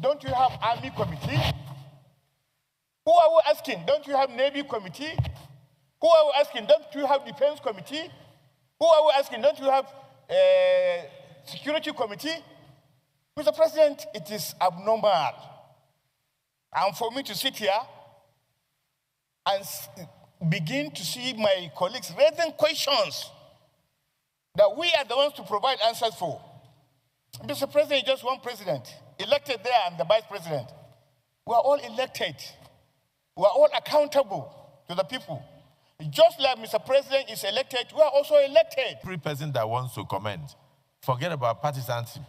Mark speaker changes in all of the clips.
Speaker 1: Don't you have Army Committee? Who are we asking? Don't you have Navy Committee? Who are we asking? Don't you have Defense Committee? Who are we asking? Don't you have Security Committee? Mr. President, it is abnormal. And for me to sit here and begin to see my colleagues raising questions that we are the ones to provide answers for. Mr. President is just one president, elected there and the vice president. We are all elected. We are all accountable to the people. Just like Mr. President is elected, we are also elected.
Speaker 2: Every person that wants to comment, forget about partisanship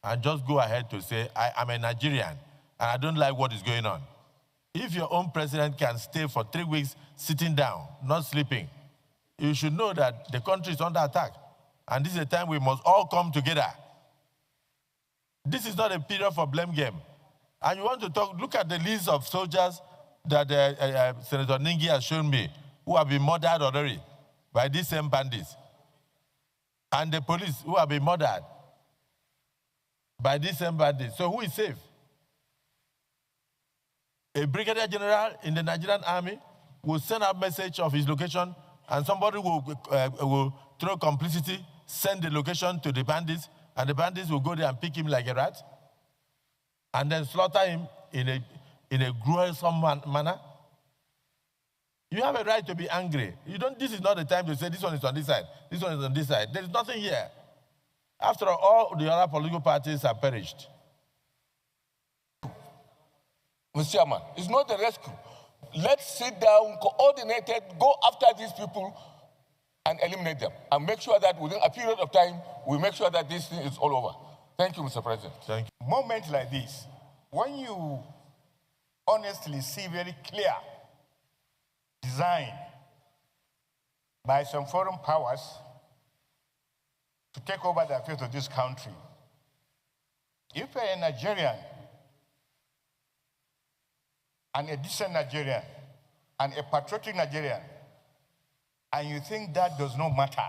Speaker 2: and just go ahead to say, I am a Nigerian and I don't like what is going on. If your own president can stay for 3 weeks sitting down, not sleeping, you should know that the country is under attack. And this is a time we must all come together. This is not a period for blame game. And you want to talk, look at the list of soldiers that Senator Ningi has shown me, who have been murdered already by these same bandits. And the police who have been murdered by these same bandits. So who is safe? A brigadier general in the Nigerian army will send a message of his location and somebody will throw complicity, send the location to the bandits, and the bandits will go there and pick him like a rat and then slaughter him in a gruesome manner. You have a right to be angry. This is not the time to say this one is on this side, this one is on this side. There is nothing here. After all the other political parties have perished.
Speaker 3: Mr. Chairman, it's not a rescue. Let's sit down, coordinated, go after these people and eliminate them. And make sure that within a period of time, we make sure that this thing is all over. Thank you, Mr. President.
Speaker 2: Thank you.
Speaker 1: Moments like this, when you honestly see very clear design by some foreign powers to take over the affairs of this country, if you're a Nigerian, and a decent Nigerian, and a patriotic Nigerian, and you think that does not matter,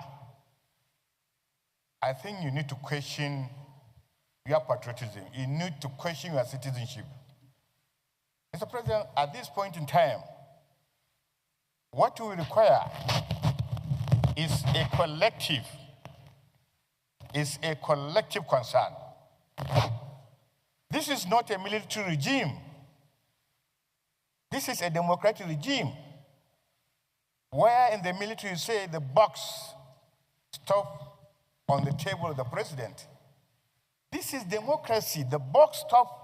Speaker 1: I think you need to question your patriotism. You need to question your citizenship. Mr. President, at this point in time, what we require is a collective concern. This is not a military regime. This is a democratic regime where in the military you say the box stop on the table of the president. This is democracy. The box stop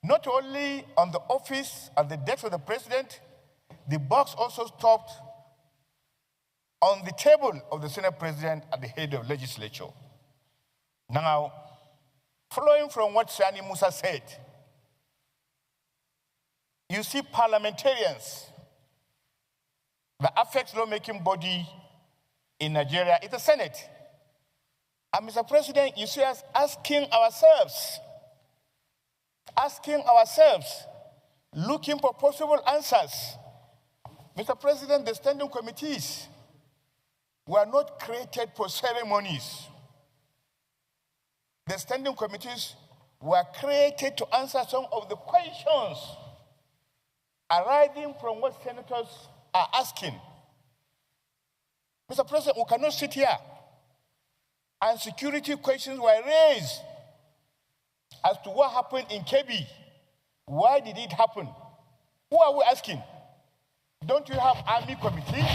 Speaker 1: not only on the office at the desk of the president, the box also stopped on the table of the Senate president at the head of legislature. Now, following from what Sani Musa said, you see parliamentarians, the affects lawmaking body in Nigeria is the Senate. And Mr. President, you see us asking ourselves, looking for possible answers. Mr. President, the standing committees were not created for ceremonies. The standing committees were created to answer some of the questions arising from what senators are asking. Mr. President, we cannot sit here and security questions were raised as to what happened in Kebbi. Why did it happen? Who are we asking? Don't you have Army Committee?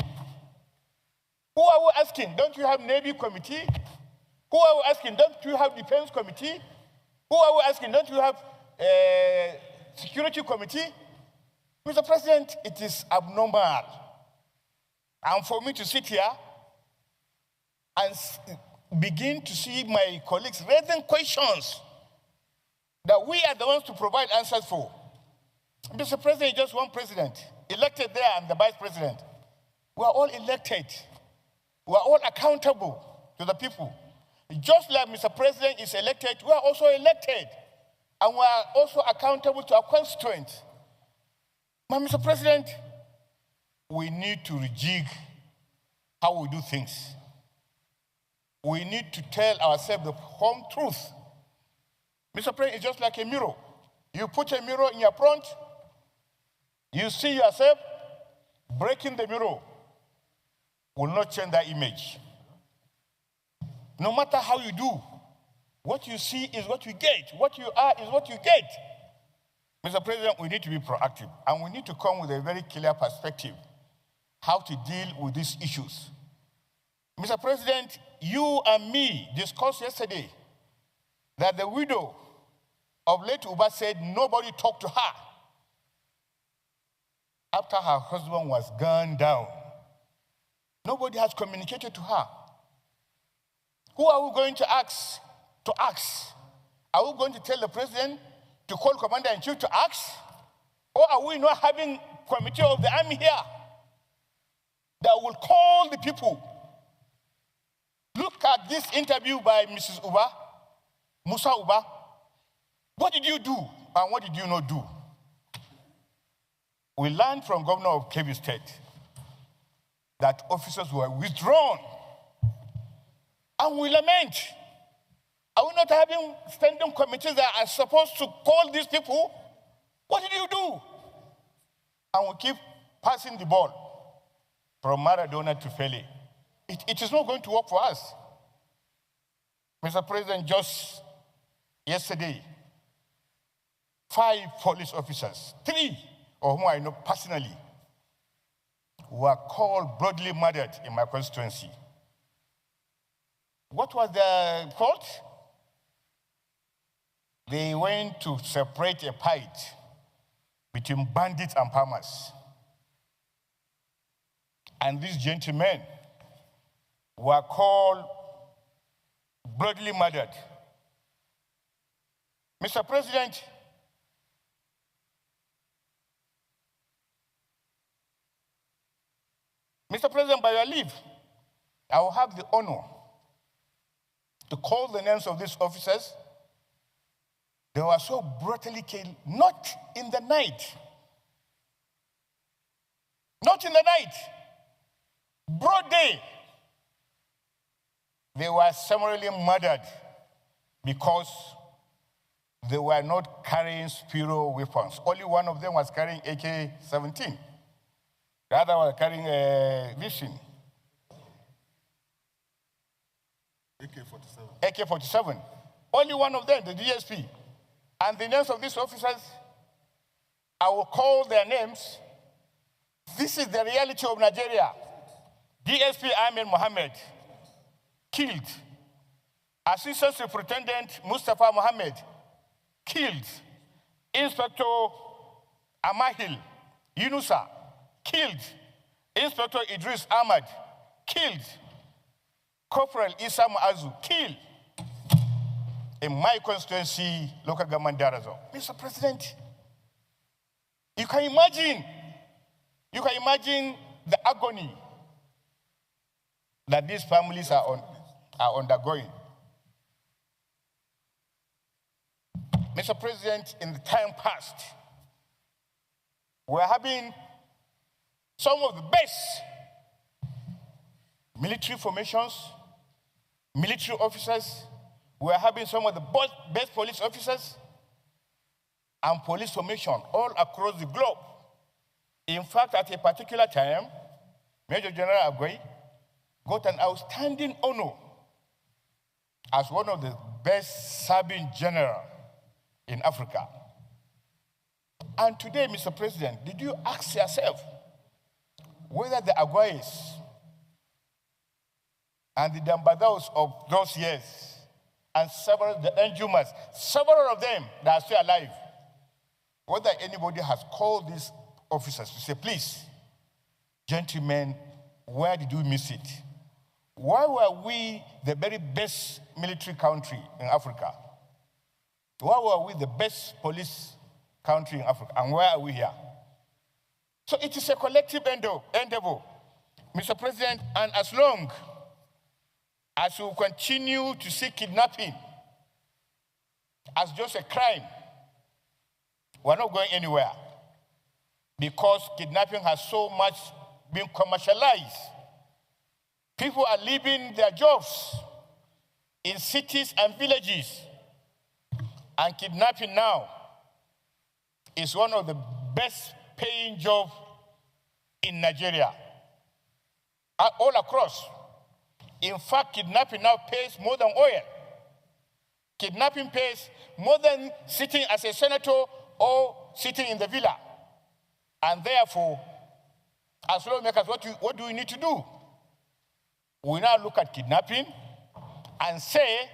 Speaker 1: Who are we asking? Don't you have Navy Committee? Who are we asking? Don't you have Defense Committee? Who are we asking? Don't you have Security Committee? Mr. President, it is abnormal. And for me to sit here and begin to see my colleagues raising questions that we are the ones to provide answers for. Mr. President is just one president, elected there and the vice president. We are all elected. We are all accountable to the people. Just like Mr. President is elected, we are also elected. And we are also accountable to our constituents. But Mr. President, we need to rejig how we do things. We need to tell ourselves the home truth. Mr. President, it's just like a mirror. You put a mirror in your front, you see yourself, breaking the mirror will not change that image. No matter how you do, what you see is what you get. What you are is what you get. Mr. President, we need to be proactive, and we need to come with a very clear perspective how to deal with these issues. Mr. President, you and me discussed yesterday that the widow of late Uba said nobody talked to her after her husband was gunned down. Nobody has communicated to her. Who are we going to ask to ask? Are we going to tell the president to call commander-in-chief to ask? Or are we not having committee of the army here that will call the people? Look at this interview by Mrs. Uba, Musa Uba. What did you do and what did you not do? We learned from Governor of Kebbi State that officers were withdrawn. And we lament. Are we not having standing committees that are supposed to call these people? What did you do? And we keep passing the ball from Maradona to Pele. It is not going to work for us. Mr. President, just yesterday, 5 police officers, 3 of whom I know personally, were called broadly murdered in my constituency. What was the fault? They went to separate a fight between bandits and farmers. And these gentlemen were called brutally murdered. Mr. President, by your leave, I will have the honor to call the names of these officers. They were so brutally killed, not in the night. Not in the night. Broad day. They were summarily murdered because they were not carrying Spiro weapons. Only one of them was carrying AK-17. The other was carrying a Vision. AK-47. AK-47. Only one of them, the DSP. And the names of these officers, I will call their names. This is the reality of Nigeria. DSP Ahmed Mohammed, killed. Assistant Superintendent Mustafa Mohammed, killed. Inspector Amahil Yunusa, killed. Inspector Idris Ahmad, killed. Corporal Issa Muazu, killed. In my constituency, local government Darazo. Mr. President, you can imagine the agony that these families are undergoing. Mr. President, in the time past, we're having some of the best military formations, military officers. We're having some of the best police officers and police formation all across the globe. In fact, at a particular time, Major General Agwai got an outstanding honor as one of the best serving generals in Africa. And today, Mr. President, did you ask yourself whether the Agwais and the Dambadaos of those years and the Njumas, several of them that are still alive, whether anybody has called these officers to say, please, gentlemen, where did we miss it? Why were we the very best military country in Africa? Why were we the best police country in Africa? And where are we here? So it is a collective endeavor, Mr. President, and as long as we continue to see kidnapping as just a crime, we're not going anywhere, because kidnapping has so much been commercialized. People are leaving their jobs in cities and villages, and kidnapping now is one of the best paying jobs in Nigeria, all across. In fact, kidnapping now pays more than oil. Kidnapping pays more than sitting as a senator or sitting in the villa. And therefore, as lawmakers, what do we need to do? We now look at kidnapping and say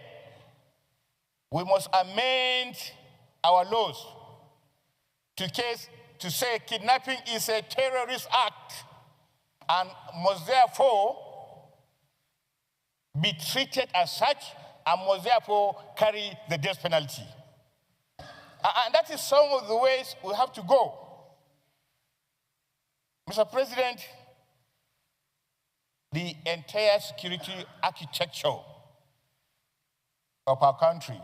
Speaker 1: we must amend our laws to say kidnapping is a terrorist act and must therefore be treated as such and must therefore carry the death penalty. And that is some of the ways we have to go. Mr. President, the entire security architecture of our country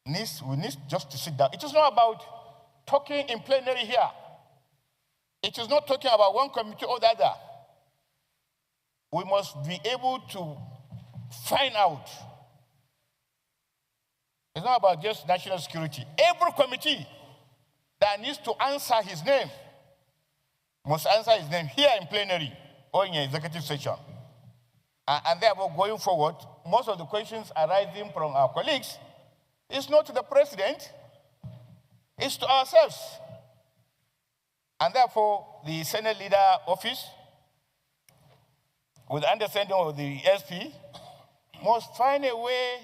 Speaker 1: we need just to sit down. It is not about talking in plenary here. It is not talking about one committee or the other. We must be able to find out. It's not about just national security. Every committee that needs to answer his name must answer his name here in plenary or in executive session. And therefore, going forward, most of the questions arising from our colleagues is not to the president, it's to ourselves. And therefore, the Senate Leader Office, with the understanding of the SP, must find a way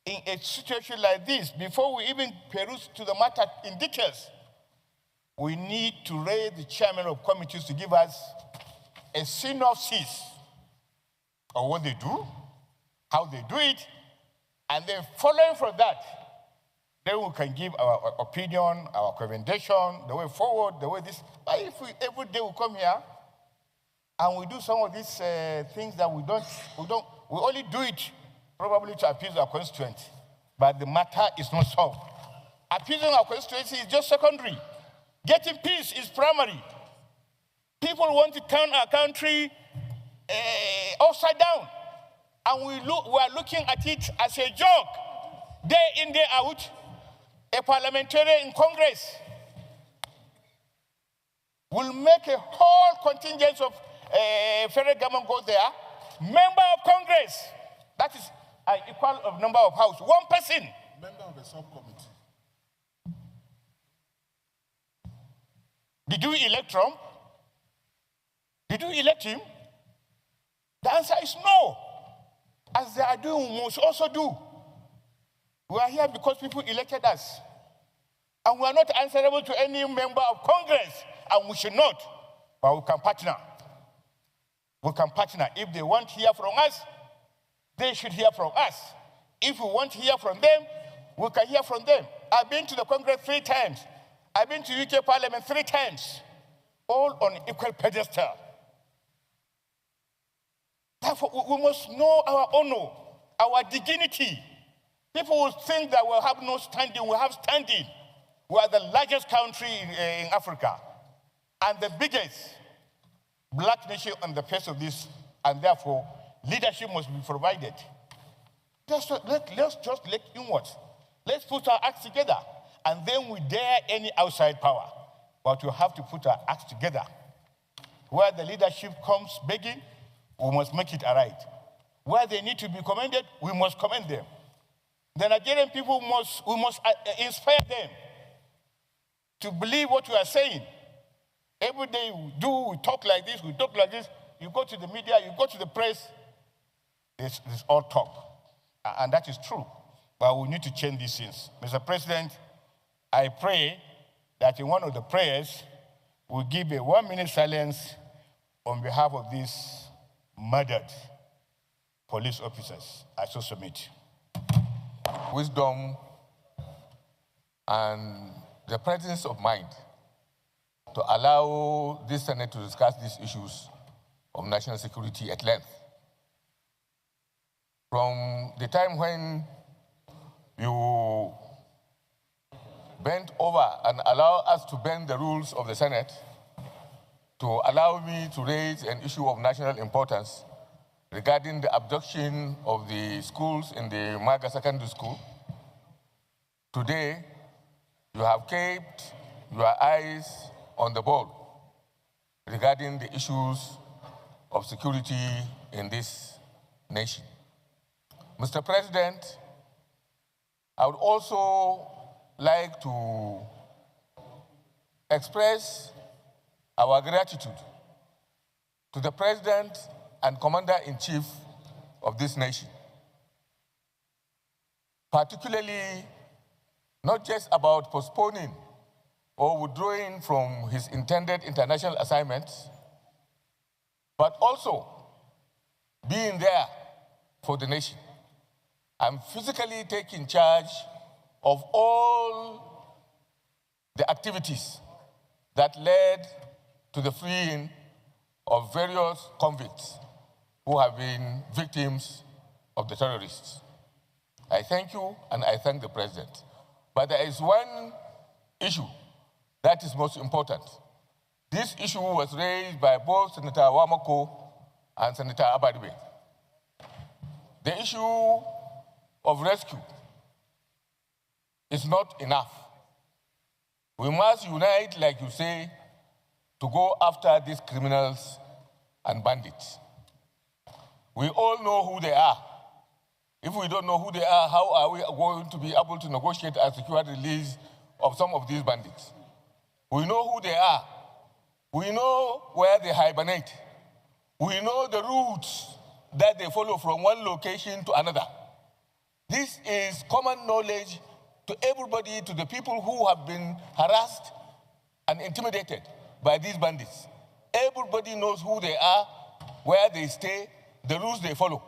Speaker 1: in a situation like this, before we even peruse to the matter in details, we need to raise the chairman of committees to give us a synopsis of what they do, how they do it, and then following from that, then we can give our opinion, our recommendation, the way forward, the way this. But if every day we come here and we do some of these things that we only do it probably to appease our constituents, but the matter is not solved. Appeasing our constituency is just secondary. Getting peace is primary. People want to turn our country upside down, and we are looking at it as a joke. Day in, day out, a parliamentarian in Congress will make a whole contingent of federal government go there. Member of Congress, that is an equal of number of house. One person.
Speaker 4: Member of the subcommittee.
Speaker 1: Did you elect Trump? Did you elect him? The answer is no. As they are doing, we must also do. We are here because people elected us. And we are not answerable to any member of Congress, and we should not. But we can partner. We can partner. If they want to hear from us, they should hear from us. If we want to hear from them, we can hear from them. I've been to the Congress 3 times. I've been to UK Parliament 3 times. All on equal pedestal. Therefore, we must know our honor, our dignity. People will think that we have no standing. We have standing. We are the largest country in Africa and the biggest black nation on the face of this, and therefore, leadership must be provided. Let's just look inward. Let's put our acts together, and then we dare any outside power. But we have to put our acts together. Where the leadership comes begging, we must make it right. Where they need to be commended, we must commend them. The Nigerian people we must inspire them to believe what we are saying. Every day we talk like this, you go to the media, you go to the press, it's all talk. And that is true. But we need to change these things. Mr. President, I pray that in one of the prayers, we'll give a 1-minute silence on behalf of these murdered police officers. I so submit.
Speaker 3: Wisdom and the presence of mind to allow this Senate to discuss these issues of national security at length. From the time when you bent over and allow us to bend the rules of the Senate to allow me to raise an issue of national importance regarding the abduction of the schools in the Maga Secondary School. Today, you have kept your eyes on the ball regarding the issues of security in this nation. Mr. President, I would also like to express our gratitude to the President and Commander-in-Chief of this nation, particularly not just about postponing or withdrawing from his intended international assignments, but also being there for the nation. I'm physically taking charge of all the activities that led to the freeing of various convicts who have been victims of the terrorists. I thank you and I thank the President. But there is one issue that is most important. This issue was raised by both Senator Wamako and Senator Abadibe. The issue of rescue is not enough. We must unite, like you say, to go after these criminals and bandits. We all know who they are. If we don't know who they are, how are we going to be able to negotiate a secure release of some of these bandits? We know who they are. We know where they hibernate. We know the routes that they follow from one location to another. This is common knowledge to everybody, to the people who have been harassed and intimidated by these bandits. Everybody knows who they are, where they stay, the routes they follow.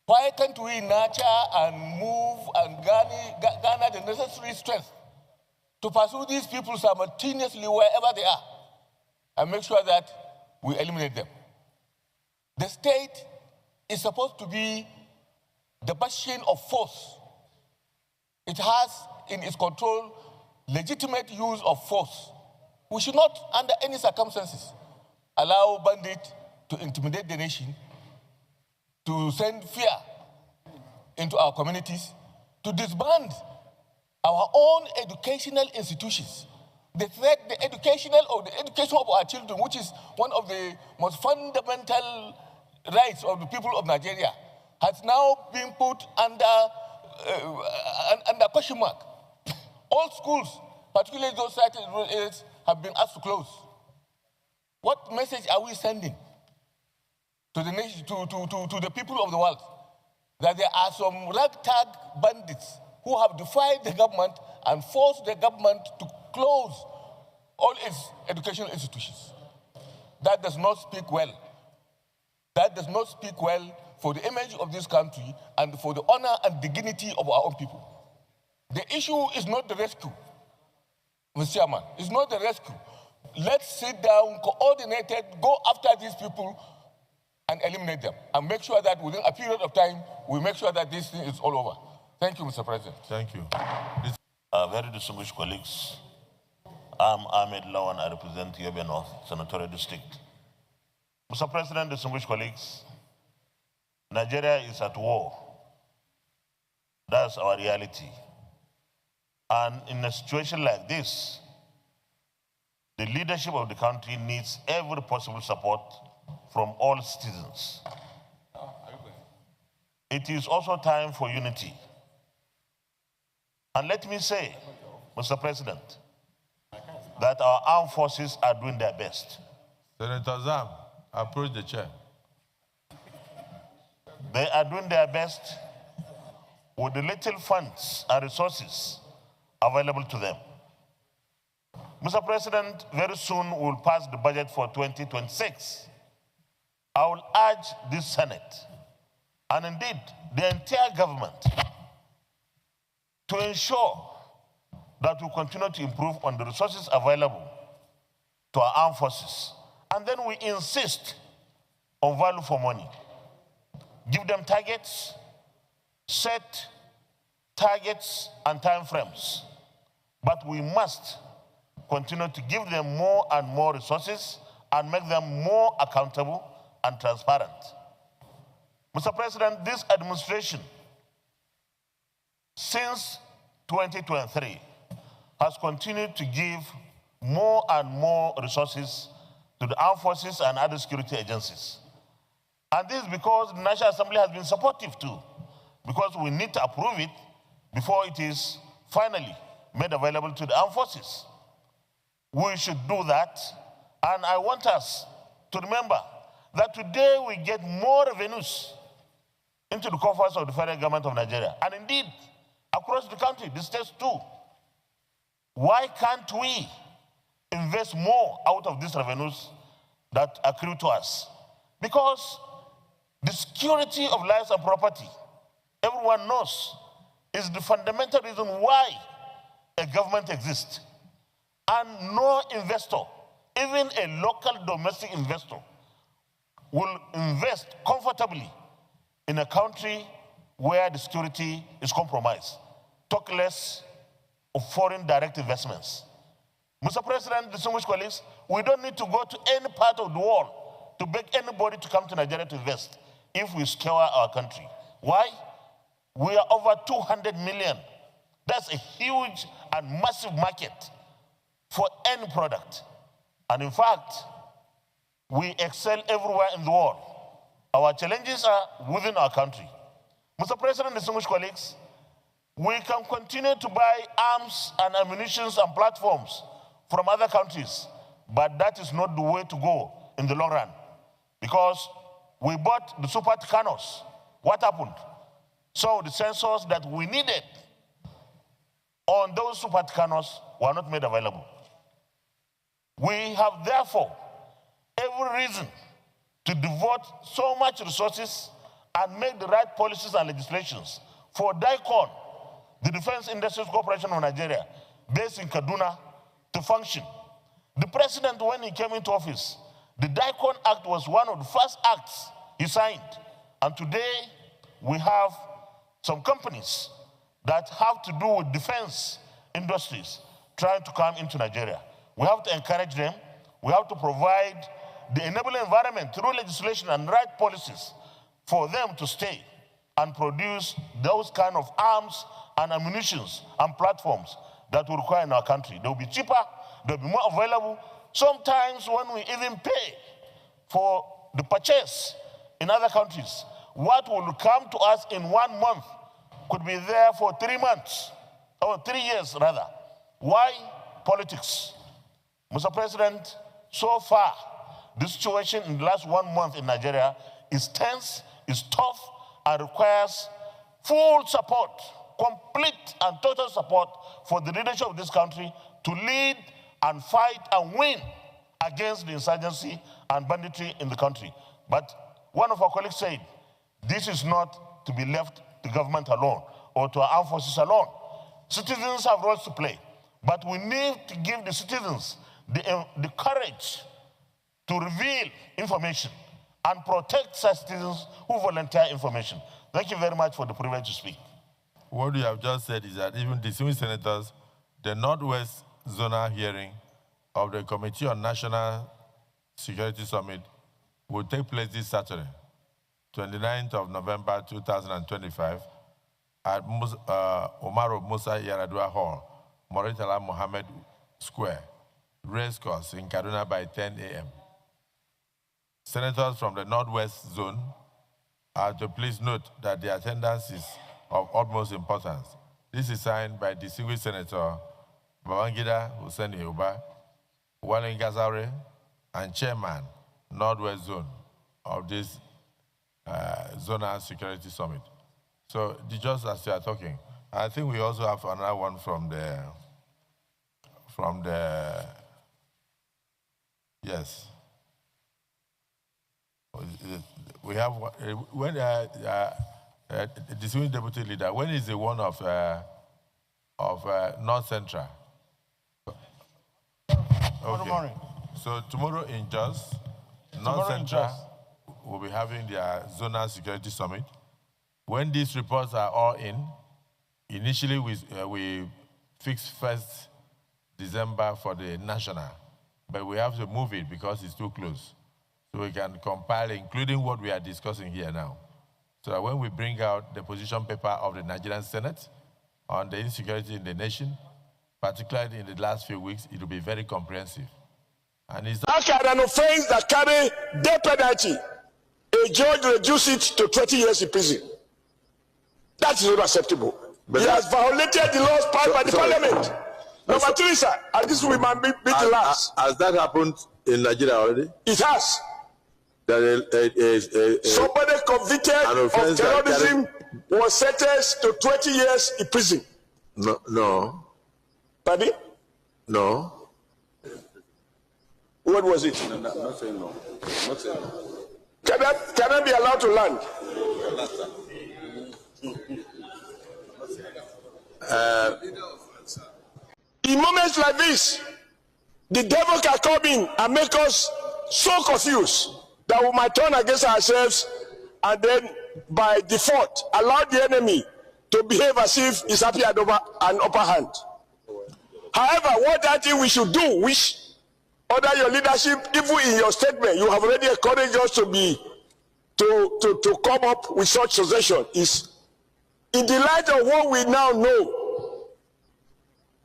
Speaker 3: Why can't we nurture and move and garner the necessary strength to pursue these people simultaneously wherever they are and make sure that we eliminate them? The state is supposed to be the bastion of force. It has in its control legitimate use of force. We should not, under any circumstances, allow bandits to intimidate the nation, to send fear into our communities, to disband our own educational institutions. The threat, the education of our children, which is one of the most fundamental rights of the people of Nigeria, has now been put under question mark. All schools, particularly those cited in rural areas, have been asked to close. What message are we sending to the nation, to the people of the world? That there are some ragtag bandits who have defied the government and forced the government to close all its educational institutions. That does not speak well. That does not speak well for the image of this country and for the honor and dignity of our own people. The issue is not the rescue, Mr. Chairman. It's not the rescue. Let's sit down, coordinated, go after these people and eliminate them and make sure that within a period of time, we make sure that this thing is all over. Thank you, Mr. President.
Speaker 2: Thank you.
Speaker 4: Very distinguished colleagues, I'm Ahmed Lawan, I represent Yobe North Senatorial District. Mr. President, distinguished colleagues, Nigeria is at war. That's our reality. And in a situation like this, the leadership of the country needs every possible support from all citizens. It is also time for unity. And let me say, Mr. President, that our armed forces are doing their best.
Speaker 2: Senator Zam, approach the chair.
Speaker 4: They are doing their best with the little funds and resources available to them. Mr. President, very soon we'll pass the budget for 2026. I will urge this Senate, and indeed the entire government, to ensure that we continue to improve on the resources available to our armed forces. And then we insist on value for money. Give them targets, set targets and time frames. But we must continue to give them more and more resources and make them more accountable and transparent. Mr. President, this administration, since 2023, has continued to give more and more resources to the armed forces and other security agencies. And this is because the National Assembly has been supportive too, because we need to approve it before it is finally made available to the armed forces. We should do that, and I want us to remember that today we get more revenues into the coffers of the federal government of Nigeria, and indeed, across the country, the states too. Why can't we invest more out of these revenues that accrue to us? Because the security of lives and property, everyone knows, is the fundamental reason why a government exists. And no investor, even a local domestic investor, will invest comfortably in a country where the security is compromised. Talk less of foreign direct investments. Mr. President, distinguished colleagues, we don't need to go to any part of the world to beg anybody to come to Nigeria to invest if we secure our country. Why? We are over 200 million. That's a huge and massive market for any product. And in fact, we excel everywhere in the world. Our challenges are within our country. Mr. President, distinguished colleagues, we can continue to buy arms and ammunition and platforms from other countries, but that is not the way to go in the long run. Because we bought the Super Tucanos. What happened? So the sensors that we needed on those Super Tucanos were not made available. We have therefore every reason to devote so much resources and make the right policies and legislations for DICON, the Defense Industries Corporation of Nigeria, based in Kaduna, to function. The president, when he came into office, the DICON Act was one of the first acts he signed. And today, we have some companies that have to do with defense industries trying to come into Nigeria. We have to encourage them. We have to provide the enabling environment through legislation and right policies for them to stay and produce those kind of arms and ammunition and platforms that we require in our country. They'll be cheaper, they'll be more available. Sometimes when we even pay for the purchase in other countries, what will come to us in 1 month could be there for 3 months, or 3 years rather. Why? Politics. Mr. President, so far, the situation in the last 1 month in Nigeria is tense, is tough, and requires full support, complete and total support for the leadership of this country to lead and fight and win against the insurgency and banditry in the country. But one of our colleagues said, this is not to be left to government alone or to our armed forces alone. Citizens have roles to play, but we need to give the citizens the courage to reveal information and protect such citizens who volunteer information. Thank you very much for the privilege to speak.
Speaker 2: What you have just said is that even distinguished senators, the Northwest Zonal hearing of the Committee on National Security Summit will take place this Saturday, 29th of November 2025, at Umaru Musa Yaradua Hall, Murtala Mohammed Square, Racecourse in Kaduna by 10 a.m. Senators from the Northwest Zone are to please note that the attendance is of utmost importance. This is signed by distinguished Senator Babangida Hussein Yuba, Walen Gazare, and Chairman, Northwest Zone of this Zonal Security Summit. So just as you are talking, I think we also have another one from the yes. We have when distinguished deputy leader. When is the one of North Central?
Speaker 1: Tomorrow morning.
Speaker 2: So tomorrow in Jos, North Central will be having their Zonal Security Summit. When these reports are all in, initially we fixed 1st December for the national, but we have to move it because it's too close. So we can compile, including what we are discussing here now. So that when we bring out the position paper of the Nigerian Senate on the insecurity in the nation, particularly in the last few weeks, it will be very comprehensive. And it's
Speaker 5: How can an offense that carry death penalty, a judge reduce it to 20 years in prison? That is not acceptable. But he has violated the laws passed by the parliament. Number three, sir, and this will be the last.
Speaker 2: Has that happened in Nigeria already?
Speaker 5: It has.
Speaker 2: That
Speaker 5: somebody convicted of terrorism was sentenced to 20 years in prison.
Speaker 2: No.
Speaker 5: Pardon?
Speaker 2: No.
Speaker 5: What was it?
Speaker 3: No, not saying no. Not saying no.
Speaker 5: Can I be allowed to land? In moments like this, the devil can come in and make us so confused that we might turn against ourselves and then by default allow the enemy to behave as if he's happy at an upper hand. However, what I think we should do, which under your leadership, even in your statement, you have already encouraged us to come up with such suggestion, is in the light of what we now know,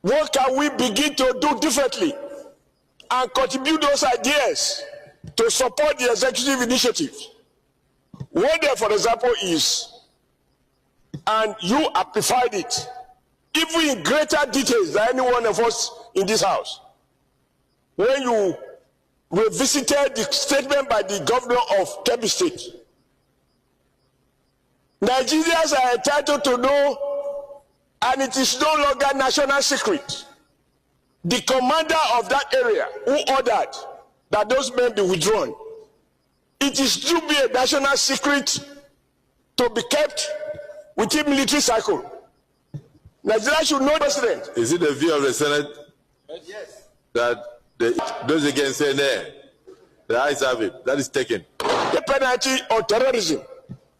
Speaker 5: what can we begin to do differently and contribute those ideas to support the executive initiative? One there, for example, is, and you amplified it, even in greater details than any one of us in this house, when you revisited the statement by the governor of Kebbi State. Nigerians are entitled to know, and it is no longer national secret, the commander of that area who ordered that those men be withdrawn. It is to be a national secret to be kept within military cycle. Nigeria should know president.
Speaker 2: Is it the view of the Senate?
Speaker 3: Yes.
Speaker 2: That those against say nay? The ayes have it. That is taken.
Speaker 5: The penalty on terrorism.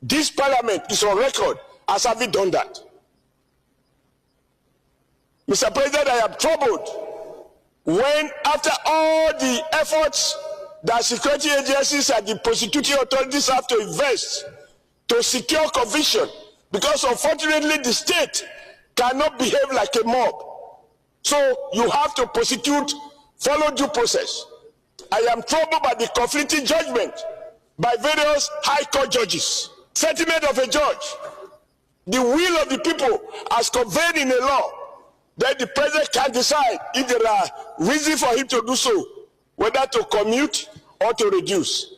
Speaker 5: This parliament is on record as having done that. Mr. President, I am troubled when, after all the efforts that security agencies and the prosecuting authorities have to invest to secure conviction, because unfortunately the state cannot behave like a mob. So you have to prosecute, follow due process. I am troubled by the conflicting judgment by various high court judges. Sentiment of a judge, the will of the people as conveyed in a law, then the president can decide if there are reasons for him to do so, whether to commute or to reduce.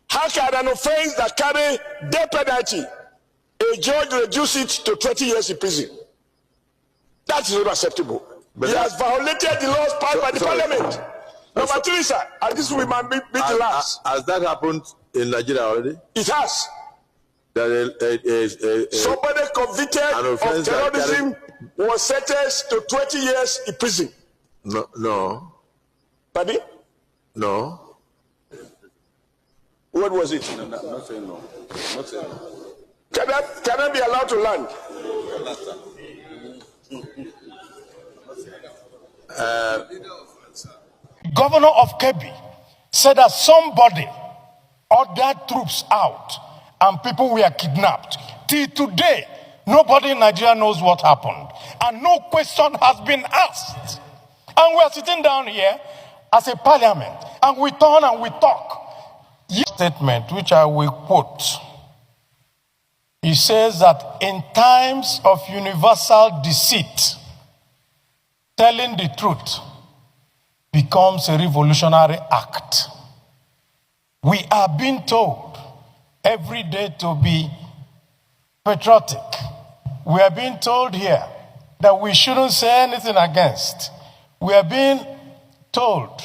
Speaker 5: How can an offense that carry death penalty, a judge reduce it to 20 years in prison? That is not acceptable. But he has violated the laws passed by the parliament. Number three, sir, and this will be the last.
Speaker 2: Has that happened in Nigeria already?
Speaker 5: It has.
Speaker 2: That
Speaker 5: somebody convicted of terrorism was sentenced to 20 years in prison.
Speaker 2: No.
Speaker 5: Pardon?
Speaker 2: No.
Speaker 5: What was it?
Speaker 3: No, not saying no. Not saying no.
Speaker 5: Can I be allowed to land?
Speaker 1: Governor of Kebbi said that somebody ordered troops out and people were kidnapped. Till today, nobody in Nigeria knows what happened. And no question has been asked. And we are sitting down here as a parliament, and we turn and we talk. Statement, which I will quote. He says that in times of universal deceit, telling the truth becomes a revolutionary act. We are being told every day to be patriotic. We are being told here that we shouldn't say anything against. We are being told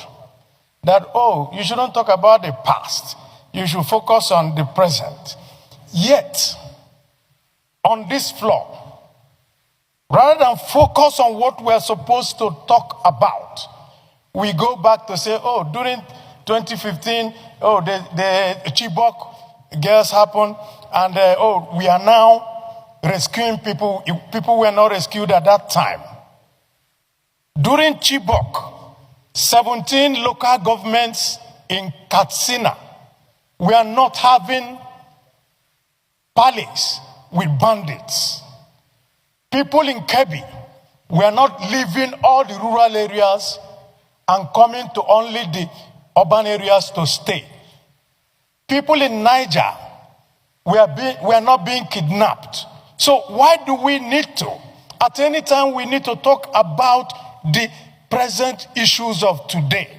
Speaker 1: that, oh, you shouldn't talk about the past. You should focus on the present. Yet, on this floor, rather than focus on what we're supposed to talk about, we go back to say, oh, during 2015, oh, the Chibok girls happened, and oh, we are now rescuing people. People were not rescued at that time. During Chibok, 17 local governments in Katsina were not having parleys with bandits. People in Kebbi
Speaker 6: We are not leaving all the rural areas and coming to only the urban areas to stay. People in Niger, we are not being kidnapped. So why do we need to? At any time, we need to talk about the present issues of today.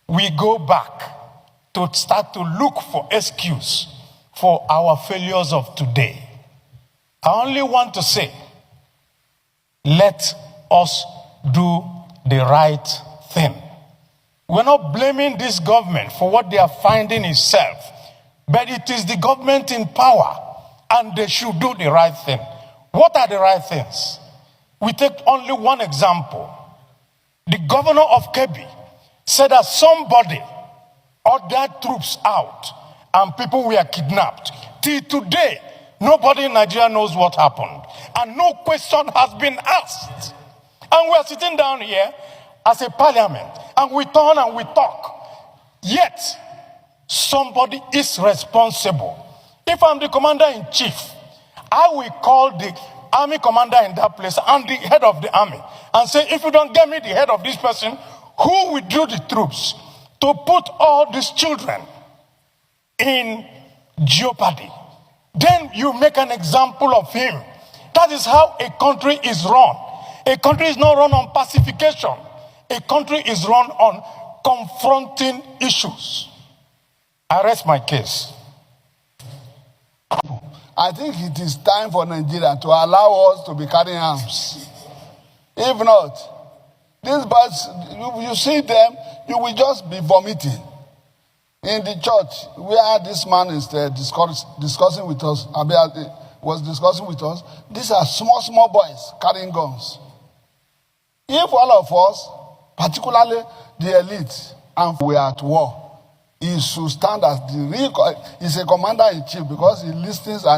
Speaker 6: We go back to start to look for excuse for our failures of today. I only want to say, let us do the right thing. We're not blaming this government for what they are finding itself, but it is the government in power, and they should do the right thing. What are the right things? We take only one example. The governor of Kebbi said that somebody ordered troops out and people were kidnapped. Till today, nobody in Nigeria knows what happened, and no question has been asked. And we are sitting down here as a parliament, and we turn and we talk. Yet, somebody is responsible. If I'm the commander-in-chief, I will call the army commander in that place and the head of the army and say, if you don't get me the head of this person, who withdrew the troops to put all these children in jeopardy? Then you make an example of him. That is how a country is run. A country is not run on pacification. A country is run on confronting issues. I rest my case.
Speaker 7: I think it is time for Nigeria to allow us to be carrying arms. If not, these boys, you see them, you will just be vomiting. In the church, where this man is discussing with us, was discussing with us, these are small boys carrying guns. If all of us, particularly the elite, and we are at war, he should stand as the real, he's a commander-in-chief because he listens and